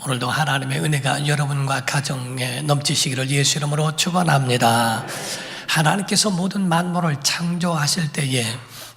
오늘도 하나님의 은혜가 여러분과 가정에 넘치시기를 예수 이름으로 축원합니다. 하나님께서 모든 만물을 창조하실 때에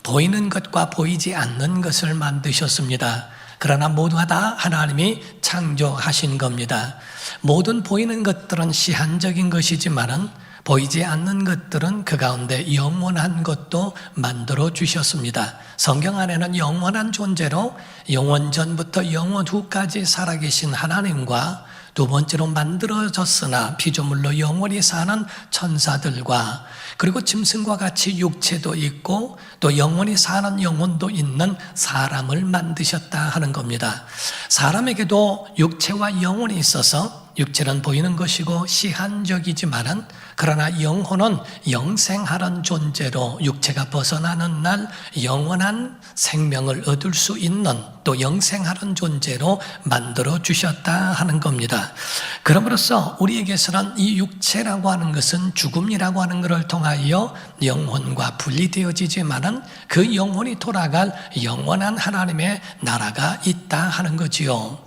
보이는 것과 보이지 않는 것을 만드셨습니다. 그러나 모두가 다 하나님이 창조하신 겁니다. 모든 보이는 것들은 시한적인 것이지만은 보이지 않는 것들은 그 가운데 영원한 것도 만들어 주셨습니다. 성경 안에는 영원한 존재로 영원 전부터 영원 후까지 살아계신 하나님과 두 번째로 만들어졌으나 피조물로 영원히 사는 천사들과 그리고 짐승과 같이 육체도 있고 또 영원히 사는 영혼도 있는 사람을 만드셨다 하는 겁니다. 사람에게도 육체와 영혼이 있어서 육체는 보이는 것이고 시한적이지만은 그러나 영혼은 영생하는 존재로 육체가 벗어나는 날 영원한 생명을 얻을 수 있는 또 영생하는 존재로 만들어 주셨다 하는 겁니다. 그럼으로써 우리에게서는 이 육체라고 하는 것은 죽음이라고 하는 것을 통하여 영혼과 분리되어지지만은 그 영혼이 돌아갈 영원한 하나님의 나라가 있다 하는 거지요.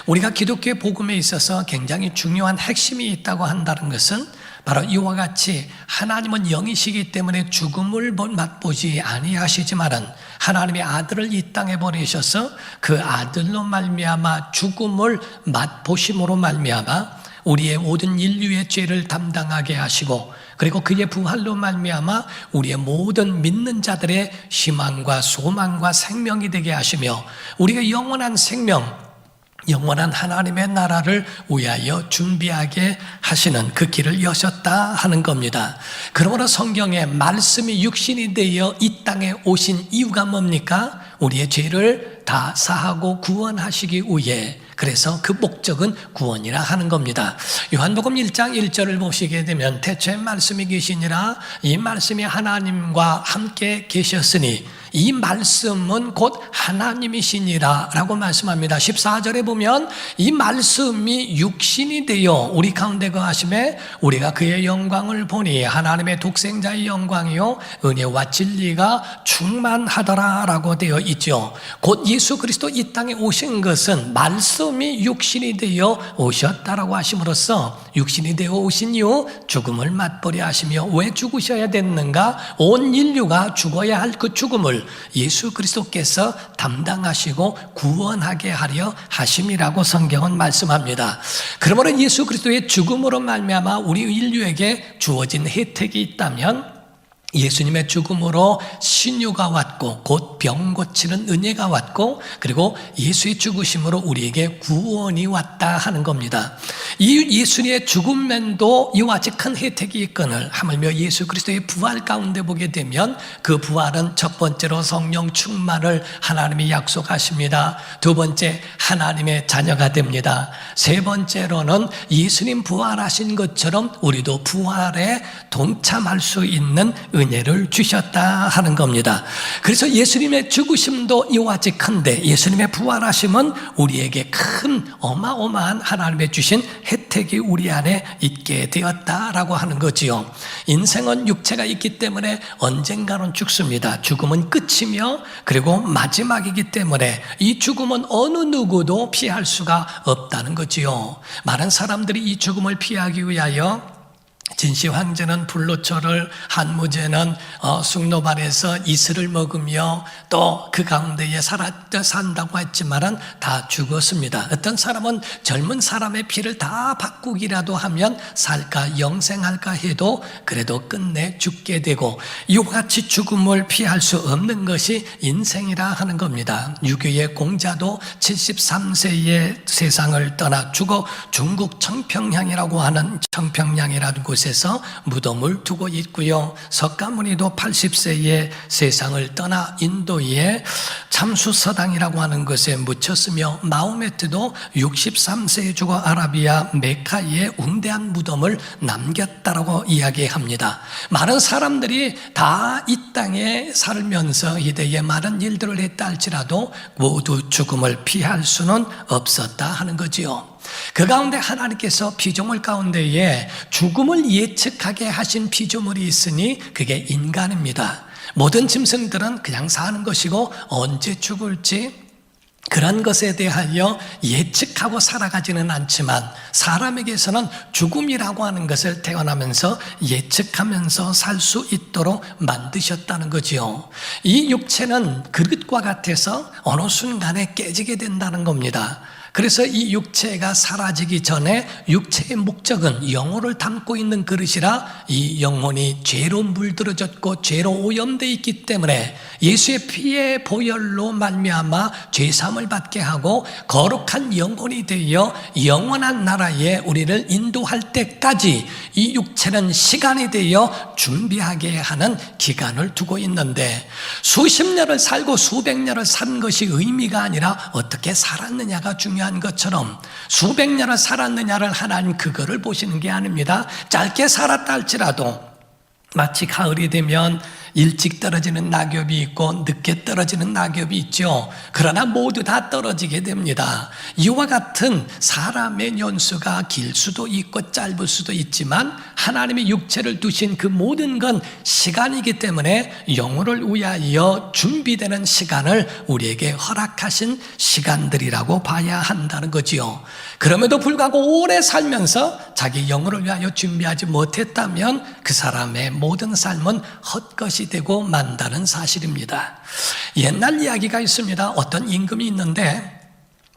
우리가 기독교의 복음에 있어서 굉장히 중요한 핵심이 있다고 한다는 것은 바로 이와 같이 하나님은 영이시기 때문에 죽음을 맛보지 아니하시지만은 하나님의 아들을 이 땅에 보내셔서 그 아들로 말미암아 죽음을 맛보심으로 말미암아 우리의 모든 인류의 죄를 담당하게 하시고 그리고 그의 부활로 말미암아 우리의 모든 믿는 자들의 희망과 소망과 생명이 되게 하시며 우리가 영원한 생명 영원한 하나님의 나라를 위하여 준비하게 하시는 그 길을 여셨다 하는 겁니다. 그러므로 성경에 말씀이 육신이 되어 이 땅에 오신 이유가 뭡니까? 우리의 죄를 다 사하고 구원하시기 위해 그래서 그 목적은 구원이라 하는 겁니다. 요한복음 1장 1절을 보시게 되면 태초에 말씀이 계시니라 이 말씀이 하나님과 함께 계셨으니 이 말씀은 곧 하나님이시니라 라고 말씀합니다. 14절에 보면 이 말씀이 육신이 되어 우리 가운데 거하심에 우리가 그의 영광을 보니 하나님의 독생자의 영광이요 은혜와 진리가 충만하더라 라고 되어 있죠. 곧 예수 그리스도 이 땅에 오신 것은 말씀이 육신이 되어 오셨다라고 하심으로써 육신이 되어 오신 이후 죽음을 맛보려 하시며 왜 죽으셔야 됐는가? 온 인류가 죽어야 할 그 죽음을 예수 그리스도께서 담당하시고 구원하게 하려 하심이라고 성경은 말씀합니다. 그러므로 예수 그리스도의 죽음으로 말미암아 우리 인류에게 주어진 혜택이 있다면 예수님의 죽음으로 신유가 왔고 곧 병 고치는 은혜가 왔고 그리고 예수의 죽으심으로 우리에게 구원이 왔다 하는 겁니다. 이 예수님의 죽음면도 이와 같이 큰 혜택이 있거늘 하물며 예수 그리스도의 부활 가운데 보게 되면 그 부활은 첫 번째로 성령 충만을 하나님이 약속하십니다. 두 번째 하나님의 자녀가 됩니다. 세 번째로는 예수님 부활하신 것처럼 우리도 부활에 동참할 수 있는 은혜를 주셨다 하는 겁니다. 그래서 예수님의 죽으심도 이와 같이 큰데 예수님의 부활하심은 우리에게 큰 어마어마한 하나님의 주신 혜택이 우리 안에 있게 되었다라고 하는 거지요. 인생은 육체가 있기 때문에 언젠가는 죽습니다. 죽음은 끝이며 그리고 마지막이기 때문에 이 죽음은 어느 누구도 피할 수가 없다는 거지요. 많은 사람들이 이 죽음을 피하기 위하여 진시 황제는 불로초를 한무제는 숭노반에서 이슬을 먹으며 또 그 가운데에 산다고 했지만은 다 죽었습니다. 어떤 사람은 젊은 사람의 피를 다 바꾸기라도 하면 살까 영생할까 해도 그래도 끝내 죽게 되고 이와 같이 죽음을 피할 수 없는 것이 인생이라 하는 겁니다. 유교의 공자도 73세에 세상을 떠나 죽어 중국 청평양이라고 하는 청평양이라는 곳에서 무덤을 두고 있고요. 석가모니도 80세에 세상을 떠나 인도의 참수서당이라고 하는 것에 묻혔으며 마호메트도 63세에 죽어 아라비아 메카에 웅대한 무덤을 남겼다라고 이야기합니다. 많은 사람들이 다 이 땅에 살면서 이대에 많은 일들을 했다 할지라도 모두 죽음을 피할 수는 없었다 하는 거지요. 그 가운데 하나님께서 피조물 가운데에 죽음을 예측하게 하신 피조물이 있으니 그게 인간입니다. 모든 짐승들은 그냥 사는 것이고 언제 죽을지 그런 것에 대하여 예측하고 살아가지는 않지만 사람에게서는 죽음이라고 하는 것을 태어나면서 예측하면서 살 수 있도록 만드셨다는 거지요. 이 육체는 그릇과 같아서 어느 순간에 깨지게 된다는 겁니다. 그래서 이 육체가 사라지기 전에 육체의 목적은 영혼을 담고 있는 그릇이라 이 영혼이 죄로 물들어졌고 죄로 오염되어 있기 때문에 예수의 피의 보혈로 말미암아 죄사함을 받게 하고 거룩한 영혼이 되어 영원한 나라에 우리를 인도할 때까지 이 육체는 시간이 되어 준비하게 하는 기간을 두고 있는데 수십 년을 살고 수백 년을 산 것이 의미가 아니라 어떻게 살았느냐가 중요한 것처럼 수백 년을 살았느냐를 하나님 그거를 보시는 게 아닙니다. 짧게 살았다 할지라도 마치 가을이 되면 일찍 떨어지는 낙엽이 있고 늦게 떨어지는 낙엽이 있죠. 그러나 모두 다 떨어지게 됩니다. 이와 같은 사람의 연수가 길 수도 있고 짧을 수도 있지만 하나님의 육체를 두신 그 모든 건 시간이기 때문에 영혼을 위하여 준비되는 시간을 우리에게 허락하신 시간들이라고 봐야 한다는 거지요. 그럼에도 불구하고 오래 살면서 자기 영혼을 위하여 준비하지 못했다면 그 사람의 모든 삶은 헛것이 되고 만다는 사실입니다. 옛날 이야기가 있습니다. 어떤 임금이 있는데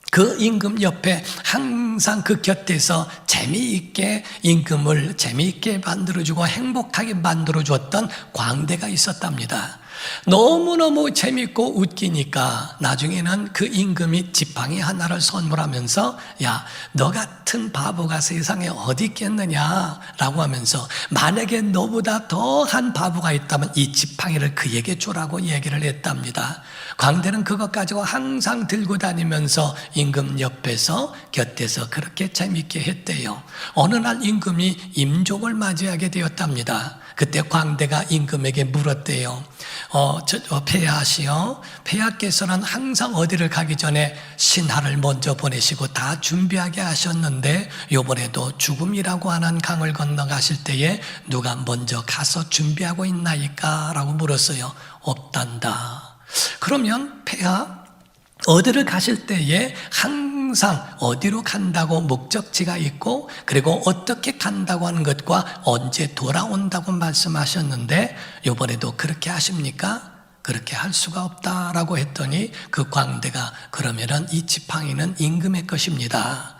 그 임금 옆에 항상 그 곁에서 재미있게 임금을 재미있게 만들어주고 행복하게 만들어주었던 광대가 있었답니다. 너무너무 재밌고 웃기니까 나중에는 그 임금이 지팡이 하나를 선물하면서 야, 너 같은 바보가 세상에 어디 있겠느냐라고 하면서 만약에 너보다 더한 바보가 있다면 이 지팡이를 그에게 주라고 얘기를 했답니다. 광대는 그것 가지고 항상 들고 다니면서 임금 옆에서 곁에서 그렇게 재밌게 했대요. 어느 날 임금이 임종을 맞이하게 되었답니다. 그때 광대가 임금에게 물었대요. 폐하시여, 폐하께서는 항상 어디를 가기 전에 신하를 먼저 보내시고 다 준비하게 하셨는데 이번에도 죽음이라고 하는 강을 건너가실 때에 누가 먼저 가서 준비하고 있나이까? 라고 물었어요. 없단다. 그러면 폐하, 어디를 가실 때에 항상 어디로 간다고 목적지가 있고 그리고 어떻게 간다고 하는 것과 언제 돌아온다고 말씀하셨는데 이번에도 그렇게 하십니까? 그렇게 할 수가 없다라고 했더니 그 광대가 그러면은 이 지팡이는 임금의 것입니다.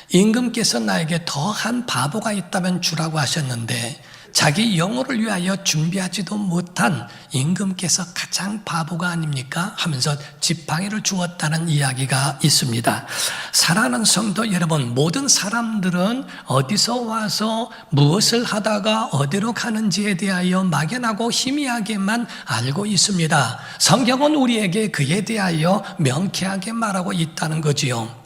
임금께서 나에게 더한 바보가 있다면 주라고 하셨는데 자기 영혼을 위하여 준비하지도 못한 임금께서 가장 바보가 아닙니까? 하면서 지팡이를 주었다는 이야기가 있습니다. 사랑하는 성도 여러분, 모든 사람들은 어디서 와서 무엇을 하다가 어디로 가는지에 대하여 막연하고 희미하게만 알고 있습니다. 성경은 우리에게 그에 대하여 명쾌하게 말하고 있다는 거지요.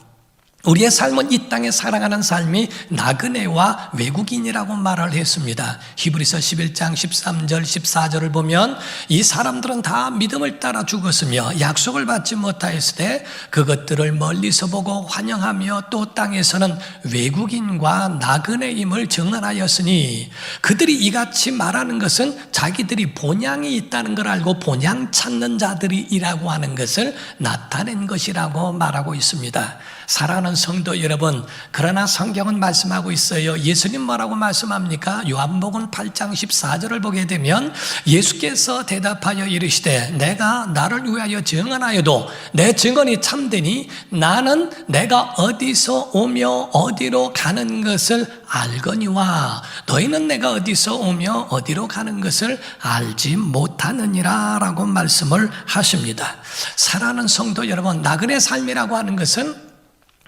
우리의 삶은 이 땅에 살아가는 삶이 나그네와 외국인이라고 말을 했습니다. 히브리서 11장 13절 14절을 보면 이 사람들은 다 믿음을 따라 죽었으며 약속을 받지 못하였으되 그것들을 멀리서 보고 환영하며 또 땅에서는 외국인과 나그네임을 증언하였으니 그들이 이같이 말하는 것은 자기들이 본향이 있다는 걸 알고 본향 찾는 자들이라고 하는 것을 나타낸 것이라고 말하고 있습니다. 사랑하는 성도 여러분, 그러나 성경은 말씀하고 있어요. 예수님 뭐라고 말씀합니까? 요한복음 8장 14절을 보게 되면 예수께서 대답하여 이르시되 내가 나를 위하여 증언하여도 내 증언이 참되니 나는 내가 어디서 오며 어디로 가는 것을 알거니와 너희는 내가 어디서 오며 어디로 가는 것을 알지 못하느니라 라고 말씀을 하십니다. 사랑하는 성도 여러분, 나그네 삶이라고 하는 것은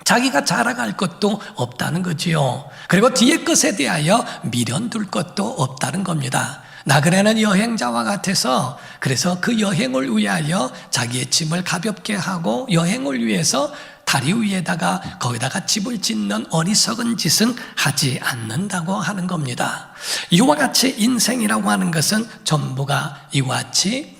자기가 자랑할 것도 없다는 거지요. 그리고 뒤의 것에 대하여 미련둘 것도 없다는 겁니다. 나그네는 여행자와 같아서 그래서 그 여행을 위하여 자기의 짐을 가볍게 하고 여행을 위해서 다리 위에다가 거기다가 집을 짓는 어리석은 짓은 하지 않는다고 하는 겁니다. 이와 같이 인생이라고 하는 것은 전부가 이와 같이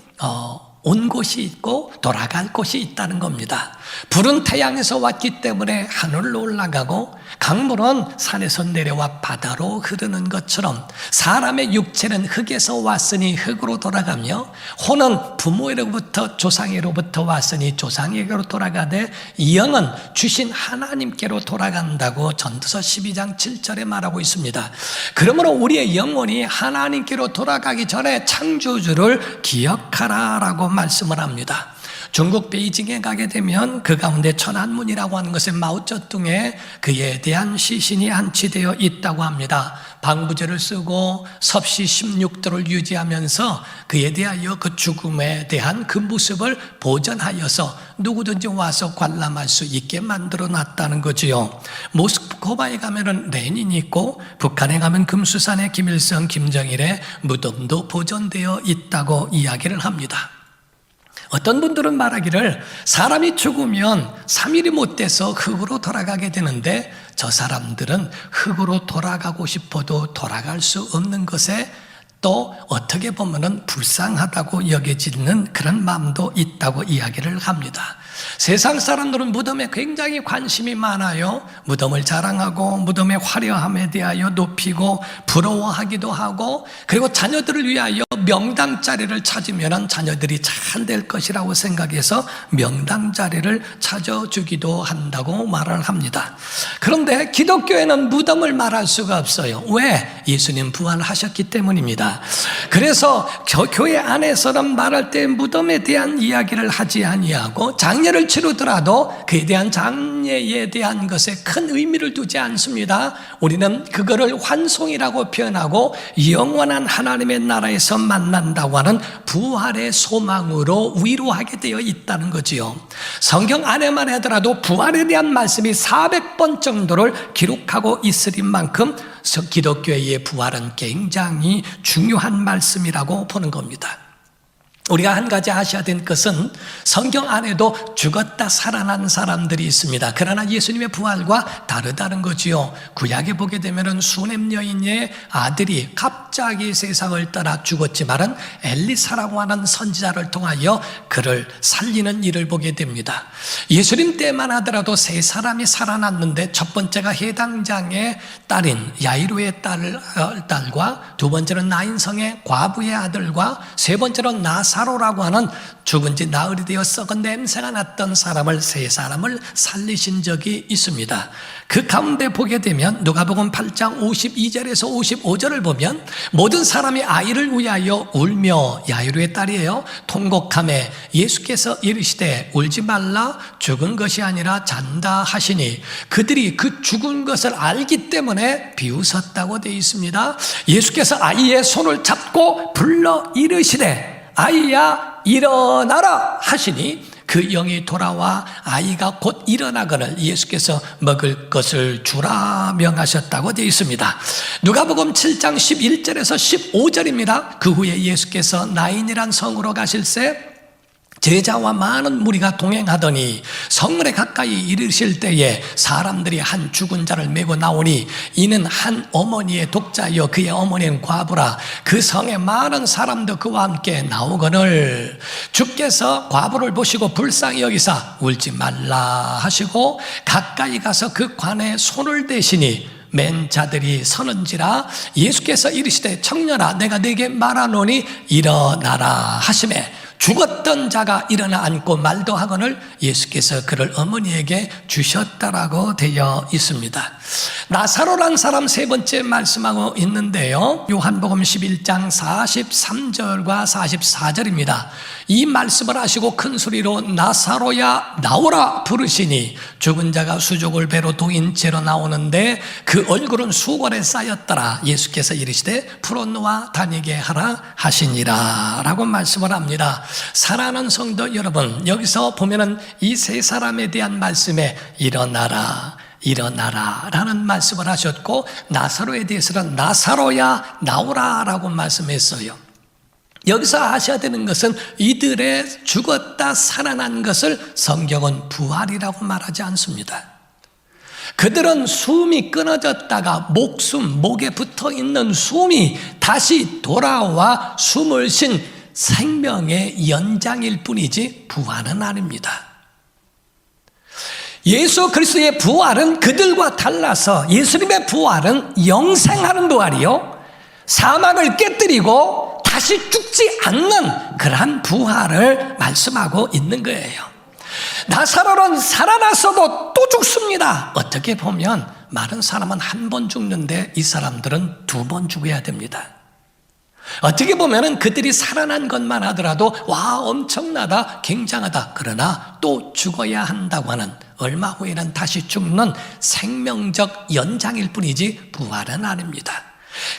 온 곳이 있고 돌아갈 곳이 있다는 겁니다. 불은 태양에서 왔기 때문에 하늘로 올라가고 강물은 산에서 내려와 바다로 흐르는 것처럼 사람의 육체는 흙에서 왔으니 흙으로 돌아가며 혼은 부모로부터 조상에게로부터 왔으니 조상에게로 돌아가되 영은 주신 하나님께로 돌아간다고 전도서 12장 7절에 말하고 있습니다. 그러므로 우리의 영혼이 하나님께로 돌아가기 전에 창조주를 기억하라라고 말씀을 합니다. 중국 베이징에 가게 되면 그 가운데 천안문이라고 하는 것에 마오쩌둥에 그에 대한 시신이 안치되어 있다고 합니다. 방부제를 쓰고 섭씨 16도를 유지하면서 그에 대하여 그 죽음에 대한 그 모습을 보존하여서 누구든지 와서 관람할 수 있게 만들어 놨다는 거지요. 모스크바에 가면은 레닌이 있고 북한에 가면 금수산의 김일성, 김정일의 무덤도 보존되어 있다고 이야기를 합니다. 어떤 분들은 말하기를 사람이 죽으면 3일이 못 돼서 흙으로 돌아가게 되는데 저 사람들은 흙으로 돌아가고 싶어도 돌아갈 수 없는 것에 또 어떻게 보면은 불쌍하다고 여겨지는 그런 마음도 있다고 이야기를 합니다. 세상 사람들은 무덤에 굉장히 관심이 많아요. 무덤을 자랑하고 무덤의 화려함에 대하여 높이고 부러워하기도 하고, 그리고 자녀들을 위하여 명당 자리를 찾으면 자녀들이 잘 될 것이라고 생각해서 명당 자리를 찾아주기도 한다고 말을 합니다. 그런데 기독교에는 무덤을 말할 수가 없어요. 왜? 예수님 부활하셨기 때문입니다. 그래서 교회 안에서는 말할 때 무덤에 대한 이야기를 하지 아니하고 장례를 치르더라도 그에 대한 장례에 대한 것에 큰 의미를 두지 않습니다. 우리는 그거를 환송이라고 표현하고 영원한 하나님의 나라에서 만난다고 하는 부활의 소망으로 위로하게 되어 있다는 거지요. 성경 안에만 하더라도 부활에 대한 말씀이 400번 정도를 기록하고 있을 만큼 기독교의 부활은 굉장히 중요한 말씀이라고 보는 겁니다. 우리가 한 가지 아셔야 될 것은 성경 안에도 죽었다 살아난 사람들이 있습니다. 그러나 예수님의 부활과 다르다는 거지요. 구약에 보게 되면 수넴 여인의 아들이 갑자기 세상을 떠나 죽었지만은 엘리사라고 하는 선지자를 통하여 그를 살리는 일을 보게 됩니다. 예수님 때만 하더라도 세 사람이 살아났는데 첫 번째가 해당장의 딸인 야이로의 딸과 두 번째는 나인성의 과부의 아들과 세 번째는 나사로라고 하는 죽은 지 나흘이 되어 썩은 냄새가 났던 사람을, 세 사람을 살리신 적이 있습니다. 그 가운데 보게 되면 누가복음 8장 52절에서 55절을 보면 모든 사람이 아이를 위하여 울며, 야이로의 딸이에요, 통곡하매 예수께서 이르시되 울지 말라, 죽은 것이 아니라 잔다 하시니 그들이 그 죽은 것을 알기 때문에 비웃었다고 되어 있습니다. 예수께서 아이의 손을 잡고 불러 이르시되 아이야 일어나라 하시니 그 영이 돌아와 아이가 곧 일어나거늘 예수께서 먹을 것을 주라 명하셨다고 되어 있습니다. 누가복음 7장 11절에서 15절입니다. 그 후에 예수께서 나인이란 성으로 가실새 제자와 많은 무리가 동행하더니 성문에 가까이 이르실 때에 사람들이 한 죽은 자를 메고 나오니 이는 한 어머니의 독자여 그의 어머니는 과부라. 그 성에 많은 사람도 그와 함께 나오거늘 주께서 과부를 보시고 불쌍히 여기사 울지 말라 하시고 가까이 가서 그 관에 손을 대시니 맨 자들이 서는지라. 예수께서 이르시되 청년아 내가 네게 말하노니 일어나라 하시매 죽었던 자가 일어나 앉고 말도 하거늘 예수께서 그를 어머니에게 주셨다라고 되어 있습니다. 나사로란 사람 세 번째 말씀하고 있는데요, 요한복음 11장 43절과 44절입니다. 이 말씀을 하시고 큰 소리로 나사로야 나오라 부르시니 죽은 자가 수족을 배로 동인 채로 나오는데 그 얼굴은 수골에 쌓였더라. 예수께서 이르시되 풀어놓아 다니게 하라 하시니라 라고 말씀을 합니다. 사랑하는 성도 여러분, 여기서 보면은 이 세 사람에 대한 말씀에 일어나라 일어나라 라는 말씀을 하셨고, 나사로에 대해서는 나사로야 나오라 라고 말씀했어요. 여기서 아셔야 되는 것은 이들의 죽었다 살아난 것을 성경은 부활이라고 말하지 않습니다. 그들은 숨이 끊어졌다가 목에 붙어 있는 숨이 다시 돌아와 숨을 쉰 생명의 연장일 뿐이지 부활은 아닙니다. 예수 그리스도의 부활은 그들과 달라서 예수님의 부활은 영생하는 부활이요, 사망을 깨뜨리고 다시 죽지 않는 그러한 부활을 말씀하고 있는 거예요. 나사로는 살아났어도 또 죽습니다. 어떻게 보면 많은 사람은 한 번 죽는데 이 사람들은 2번 죽어야 됩니다. 어떻게 보면 그들이 살아난 것만 하더라도 와, 엄청나다, 굉장하다. 그러나 또 죽어야 한다고 하는, 얼마 후에는 다시 죽는 생명적 연장일 뿐이지 부활은 아닙니다.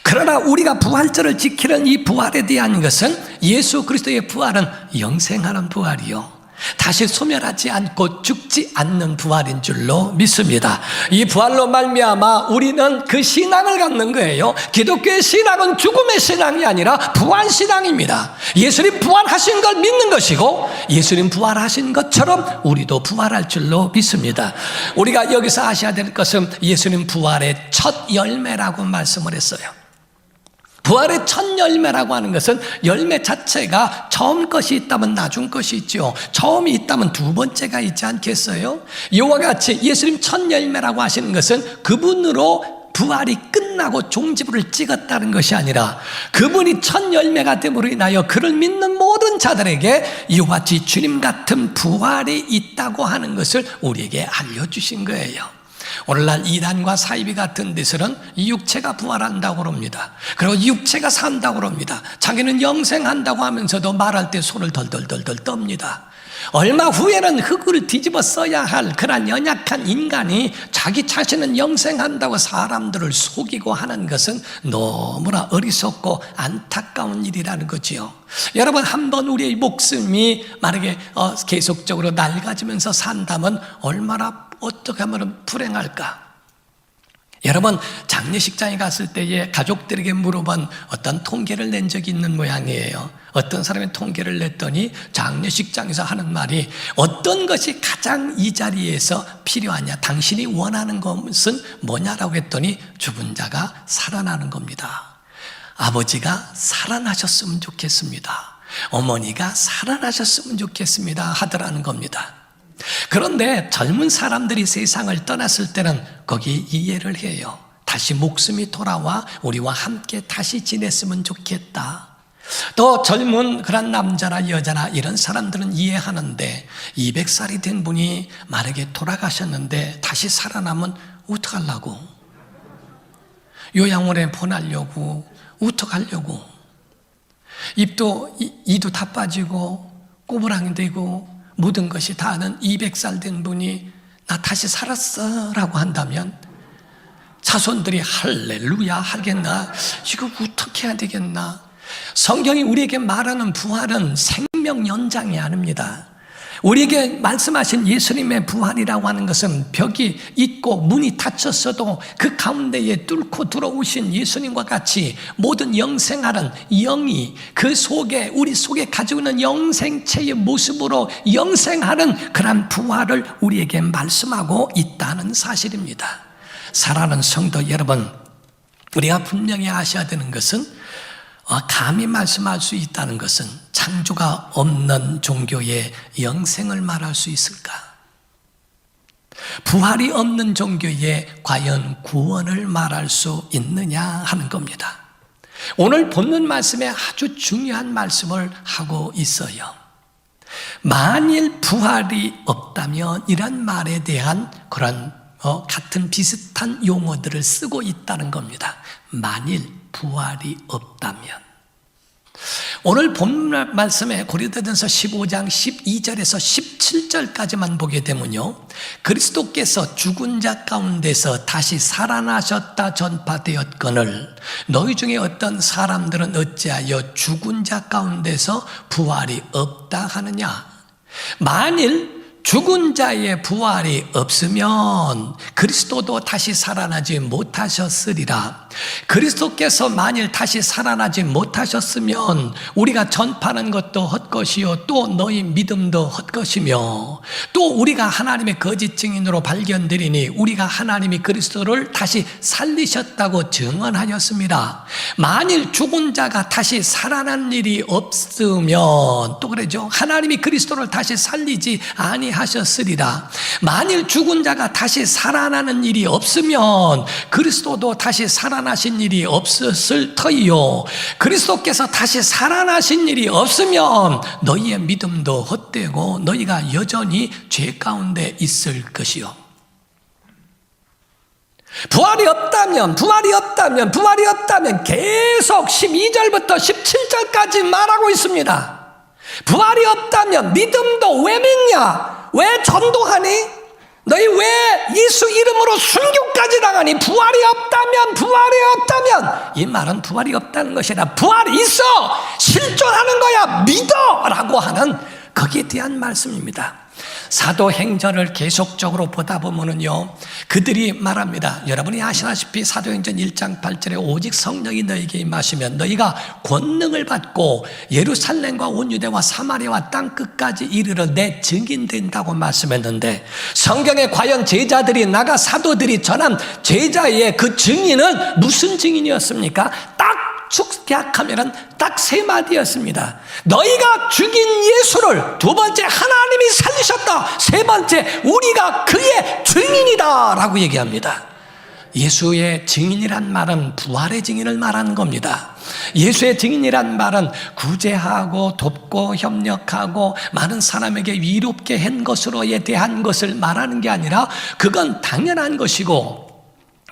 그러나 우리가 부활절을 지키는 이 부활에 대한 것은, 예수 그리스도의 부활은 영생하는 부활이요, 다시 소멸하지 않고 죽지 않는 부활인 줄로 믿습니다. 이 부활로 말미암아 우리는 그 신앙을 갖는 거예요. 기독교의 신앙은 죽음의 신앙이 아니라 부활 신앙입니다. 예수님 부활하신 걸 믿는 것이고, 예수님 부활하신 것처럼 우리도 부활할 줄로 믿습니다. 우리가 여기서 아셔야 될 것은 예수님 부활의 첫 열매라고 말씀을 했어요. 부활의 첫 열매라고 하는 것은 열매 자체가 처음 것이 있다면 나중 것이 있죠. 처음이 있다면 2번째가 있지 않겠어요? 이와 같이 예수님 첫 열매라고 하시는 것은 그분으로 부활이 끝나고 종지부를 찍었다는 것이 아니라, 그분이 첫 열매가 됨으로 인하여 그를 믿는 모든 자들에게 이와 같이 주님 같은 부활이 있다고 하는 것을 우리에게 알려주신 거예요. 오늘날 이단과 사이비 같은 데서는 이 육체가 부활한다고 합니다. 그리고 이 육체가 산다고 합니다. 자기는 영생한다고 하면서도 말할 때 손을 덜덜덜덜 떱니다. 얼마 후에는 흙을 뒤집어 써야 할 그런 연약한 인간이 자기 자신은 영생한다고 사람들을 속이고 하는 것은 너무나 어리석고 안타까운 일이라는 거지요. 여러분, 한번 우리의 목숨이 만약에 계속적으로 낡아지면서 산다면 얼마나 어떻게 하면 불행할까? 여러분, 장례식장에 갔을 때에 가족들에게 물어본 어떤 통계를 낸 적이 있는 모양이에요. 어떤 사람이 통계를 냈더니 장례식장에서 하는 말이, 어떤 것이 가장 이 자리에서 필요하냐, 당신이 원하는 것은 뭐냐라고 했더니 죽은 자가 살아나는 겁니다. 아버지가 살아나셨으면 좋겠습니다. 어머니가 살아나셨으면 좋겠습니다 하더라는 겁니다. 그런데 젊은 사람들이 세상을 떠났을 때는 거기 이해를 해요. 다시 목숨이 돌아와 우리와 함께 다시 지냈으면 좋겠다. 또 젊은 그런 남자나 여자나 이런 사람들은 이해하는데, 200살이 된 분이 만약에 돌아가셨는데 다시 살아나면 어떡하려고? 요양원에 보내려고, 어떡하려고? 이도 다 빠지고 꼬부랑이 되고 모든 것이 다 아는 200살 된 분이 나 다시 살았어 라고 한다면 자손들이 할렐루야 하겠나? 이거 어떻게 해야 되겠나? 성경이 우리에게 말하는 부활은 생명 연장이 아닙니다. 우리에게 말씀하신 예수님의 부활이라고 하는 것은 벽이 있고 문이 닫혔어도 그 가운데에 뚫고 들어오신 예수님과 같이 모든 영생하는 영이 그 속에, 우리 속에 가지고 있는 영생체의 모습으로 영생하는 그런 부활을 우리에게 말씀하고 있다는 사실입니다. 사랑하는 성도 여러분, 우리가 분명히 아셔야 되는 것은, 감히 말씀할 수 있다는 것은 창조가 없는 종교의 영생을 말할 수 있을까? 부활이 없는 종교의 과연 구원을 말할 수 있느냐 하는 겁니다. 오늘 본문 말씀에 아주 중요한 말씀을 하고 있어요. 만일 부활이 없다면, 이란 말에 대한 그런 같은 비슷한 용어들을 쓰고 있다는 겁니다. 만일 부활이 없다면. 오늘 본문 말씀에 고린도전서 15장 12절에서 17절까지만 보게 되면요, 그리스도께서 죽은 자 가운데서 다시 살아나셨다 전파되었거늘 너희 중에 어떤 사람들은 어찌하여 죽은 자 가운데서 부활이 없다 하느냐? 만일 죽은 자의 부활이 없으면 그리스도도 다시 살아나지 못하셨으리라. 그리스도께서 만일 다시 살아나지 못하셨으면 우리가 전파하는 것도 헛것이요, 또 너희 믿음도 헛것이며, 또 우리가 하나님의 거짓 증인으로 발견되리니 우리가 하나님이 그리스도를 다시 살리셨다고 증언하였습니다. 만일 죽은 자가 다시 살아난 일이 없으면, 또 그러죠, 하나님이 그리스도를 다시 살리지 아니하셨으면 하셨으리라. 만일 죽은 자가 다시 살아나는 일이 없으면 그리스도도 다시 살아나신 일이 없었을 터이요, 그리스도께서 다시 살아나신 일이 없으면 너희의 믿음도 헛되고 너희가 여전히 죄 가운데 있을 것이요. 부활이 없다면 계속 12절부터 17절까지 말하고 있습니다. 부활이 없다면 믿음도 왜 믿냐? 왜 전도하니? 너희 왜 예수 이름으로 순교까지 나가니? 부활이 없다면 이 말은 부활이 없다는 것이라 부활이 있어! 실존하는 거야! 믿어! 라고 하는 거기에 대한 말씀입니다. 사도행전을 계속적으로 보다 보면요, 그들이 말합니다. 여러분이 아시다시피 사도행전 1장 8절에 오직 성령이 너에게 임하시면 너희가 권능을 받고 예루살렘과 온 유대와 사마리아와 땅 끝까지 이르러 내 증인 된다고 말씀했는데, 성경에 과연 제자들이 나가 사도들이 전한 제자의 그 증인은 무슨 증인이었습니까? 딱 축약하면 딱 세 마디였습니다. 너희가 죽인 예수를, 두 번째 하나님이 살리셨다, 세 번째 우리가 그의 증인이다 라고 얘기합니다. 예수의 증인이란 말은 부활의 증인을 말하는 겁니다. 예수의 증인이란 말은 구제하고 돕고 협력하고 많은 사람에게 위롭게 한 것으로에 대한 것을 말하는 게 아니라 그건 당연한 것이고,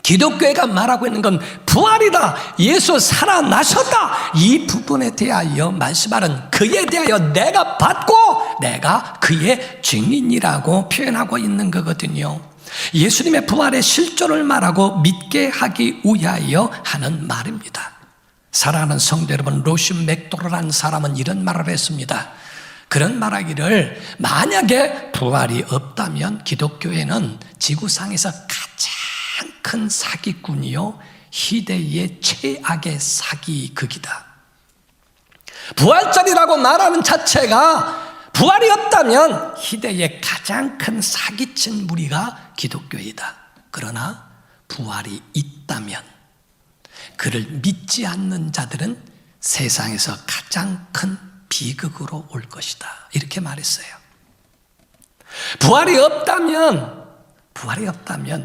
기독교회가 말하고 있는 건 부활이다, 예수 살아나셨다, 이 부분에 대하여 말씀하는, 그에 대하여 내가 받고 내가 그의 증인이라고 표현하고 있는 거거든요. 예수님의 부활의 실존을 말하고 믿게 하기 위하여 하는 말입니다. 사랑하는 성도 여러분, 로슈 맥도르라는 사람은 이런 말을 했습니다. 그런 말하기를, 만약에 부활이 없다면 기독교회는 지구상에서 가장 큰 사기꾼이요, 희대의 최악의 사기극이다. 부활절이라고 말하는 자체가, 부활이 없다면 희대의 가장 큰 사기친 무리가 기독교이다. 그러나 부활이 있다면 그를 믿지 않는 자들은 세상에서 가장 큰 비극으로 올 것이다, 이렇게 말했어요. 부활이 없다면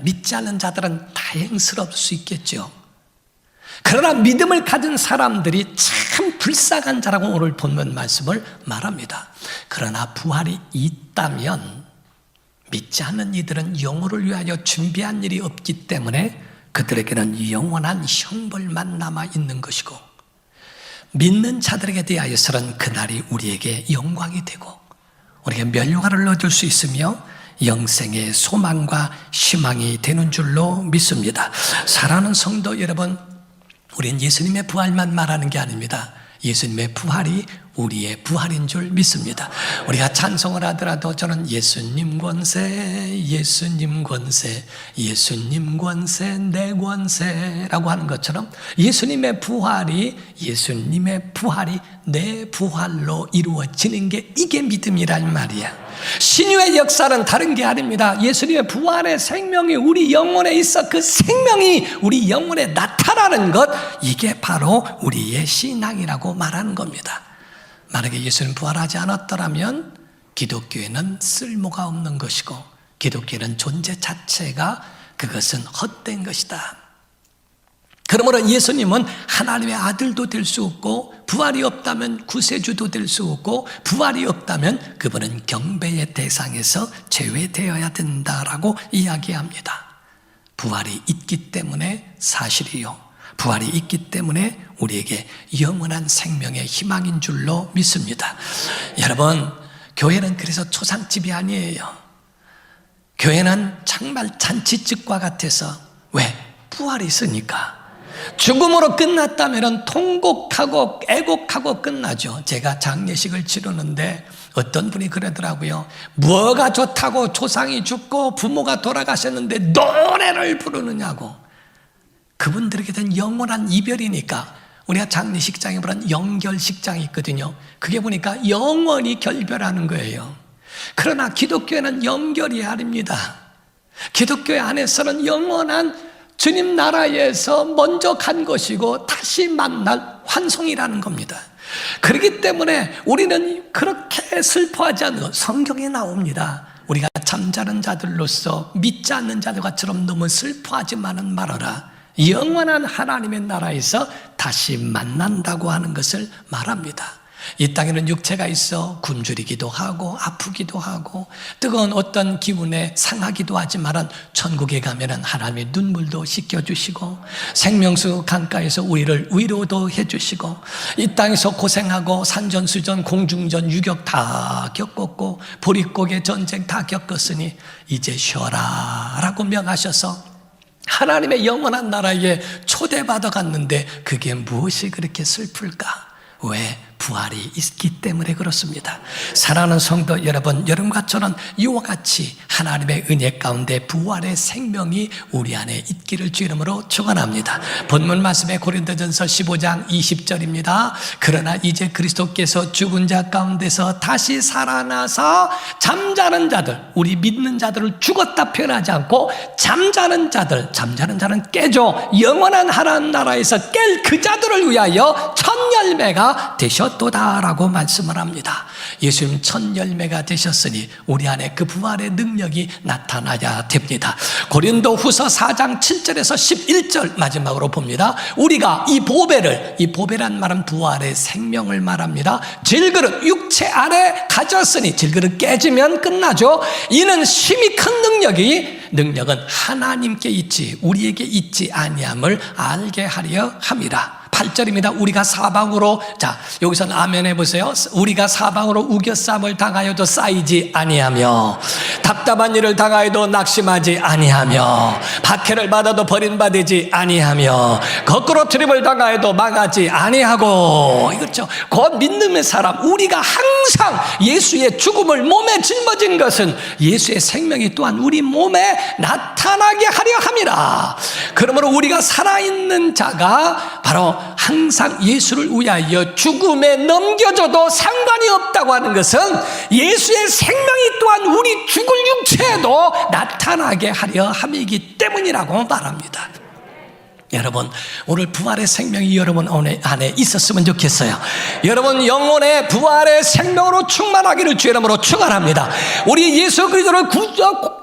믿지 않는 자들은 다행스러울 수 있겠죠. 그러나 믿음을 가진 사람들이 참 불쌍한 자라고 오늘 본문 말씀을 말합니다. 그러나 부활이 있다면 믿지 않는 이들은 영혼을 위하여 준비한 일이 없기 때문에 그들에게는 영원한 형벌만 남아 있는 것이고, 믿는 자들에게 대하여서는 그날이 우리에게 영광이 되고 우리에게 면류관을 얻을 수 있으며 영생의 소망과 희망이 되는 줄로 믿습니다. 사랑하는 성도 여러분, 우린 예수님의 부활만 말하는 게 아닙니다. 예수님의 부활이 우리의 부활인 줄 믿습니다. 우리가 찬송을 하더라도 저는 예수님 권세, 예수님 권세, 예수님 권세, 내 권세라고 하는 것처럼 예수님의 부활이 내 부활로 이루어지는 게 이게 믿음이란 말이야. 신유의 역사는 다른 게 아닙니다. 예수님의 부활의 생명이 우리 영혼에 있어 그 생명이 우리 영혼에 나타나는 것, 이게 바로 우리의 신앙이라고 말하는 겁니다. 만약에 예수님 부활하지 않았더라면 기독교에는 쓸모가 없는 것이고, 기독교는 존재 자체가 그것은 헛된 것이다. 그러므로 예수님은 하나님의 아들도 될 수 없고, 부활이 없다면 구세주도 될 수 없고, 부활이 없다면 그분은 경배의 대상에서 제외되어야 된다라고 이야기합니다. 부활이 있기 때문에 사실이요, 부활이 있기 때문에 우리에게 영원한 생명의 희망인 줄로 믿습니다. 여러분, 교회는 그래서 초상집이 아니에요. 교회는 정말 잔치집과 같아서, 왜? 부활이 있으니까. 죽음으로 끝났다면 통곡하고 애곡하고 끝나죠. 제가 장례식을 치르는데 어떤 분이 그러더라고요. 뭐가 좋다고 조상이 죽고 부모가 돌아가셨는데 노래를 부르느냐고. 그분들에게 된 영원한 이별이니까. 우리가 장례식장에 보면 영결식장이 있거든요. 그게 보니까 영원히 결별하는 거예요. 그러나 기독교회는 영결이 아닙니다. 기독교회 안에서는 영원한 주님 나라에서 먼저 간 것이고 다시 만날 환송이라는 겁니다. 그렇기 때문에 우리는 그렇게 슬퍼하지 않는 것, 성경에 나옵니다. 우리 잠자는 자들로서 믿지 않는 자들과처럼 너무 슬퍼하지만은 말아라. 영원한 하나님의 나라에서 다시 만난다고 하는 것을 말합니다. 이 땅에는 육체가 있어 굶주리기도 하고 아프기도 하고 뜨거운 어떤 기운에 상하기도 하지만 천국에 가면은 하나님의 눈물도 씻겨주시고 생명수 강가에서 우리를 위로도 해주시고 이 땅에서 고생하고 산전수전 공중전 유격 다 겪었고 보릿고개 전쟁 다 겪었으니 이제 쉬어라 라고 명하셔서 하나님의 영원한 나라에 초대받아 갔는데 그게 무엇이 그렇게 슬플까? 왜? 부활이 있기 때문에 그렇습니다. 사랑하는 성도 여러분, 여러분과 저는 이와 같이 하나님의 은혜 가운데 부활의 생명이 우리 안에 있기를 주 이름으로 축원합니다. 본문 말씀의 고린도전서 15장 20절입니다. 그러나 이제 그리스도께서 죽은 자 가운데서 다시 살아나서 잠자는 자들, 우리 믿는 자들을 죽었다 표현하지 않고 잠자는 자는 깨져 영원한 하나님 나라에서 깰 그 자들을 위하여 첫 열매가 되셨도다라고 말씀을 합니다. 예수님 첫 열매가 되셨으니 우리 안에 그 부활의 능력이 나타나야 됩니다. 고린도 후서 4장 7절에서 11절 마지막으로 봅니다. 우리가 이 보배란 말은 부활의 생명을 말합니다. 질그릇 육체 안에 가졌으니 질그릇 깨지면 끝나죠. 이는 심히 큰 능력은 하나님께 있지 우리에게 있지 아니함을 알게 하려 함이라. 8절입니다. 우리가 사방으로, 자 여기서는 아멘 해보세요. 우리가 사방으로 우겨쌈을 당하여도 쌓이지 아니하며 답답한 일을 당하여도 낙심하지 아니하며 박해를 받아도 버림받지 아니하며 거꾸로 트림을 당하여도 망하지 아니하고, 이거죠. 곧 믿음의 사람, 우리가 항상 예수의 죽음을 몸에 짊어진 것은 예수의 생명이 또한 우리 몸에 나타나게 하려 함이라. 그러므로 우리가 살아있는 자가 바로 항상 예수를 위하여 죽음에 넘겨져도 상관이 없다고 하는 것은 예수의 생명이 또한 우리 죽을 육체에도 나타나게 하려 함이기 때문이라고 말합니다. 여러분, 오늘 부활의 생명이 여러분 안에 있었으면 좋겠어요. 여러분 영혼의 부활의 생명으로 충만하기를 주 이름으로 축원합니다. 우리 예수 그리스도를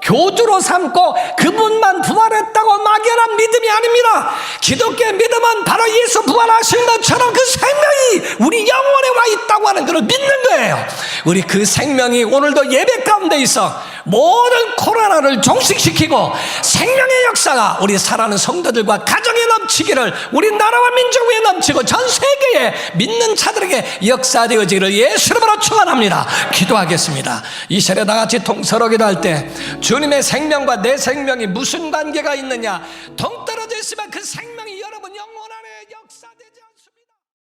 교주로 삼고 그분만 부활했다고 막연한 믿음이 아닙니다. 기독교의 믿음은 바로 예수 부활하신 것처럼 그 생명이 우리 영혼에 와 있다고 하는 것을 믿는 거예요. 우리 그 생명이 오늘도 예배 가운데 있어 모든 코로나를 종식시키고 생명의 역사가 우리 사랑하는 성도들과 가정에 넘치기를, 우리 나라와 민족 위에 넘치고 전 세계에 믿는 자들에게 역사되어지기를 예수 이름으로 축원합니다. 기도하겠습니다. 이 시간에 다 같이 통서로 기도할 때 주님의 생명과 내 생명이 무슨 관계가 있느냐, 동떨어져 있으면 그 생명이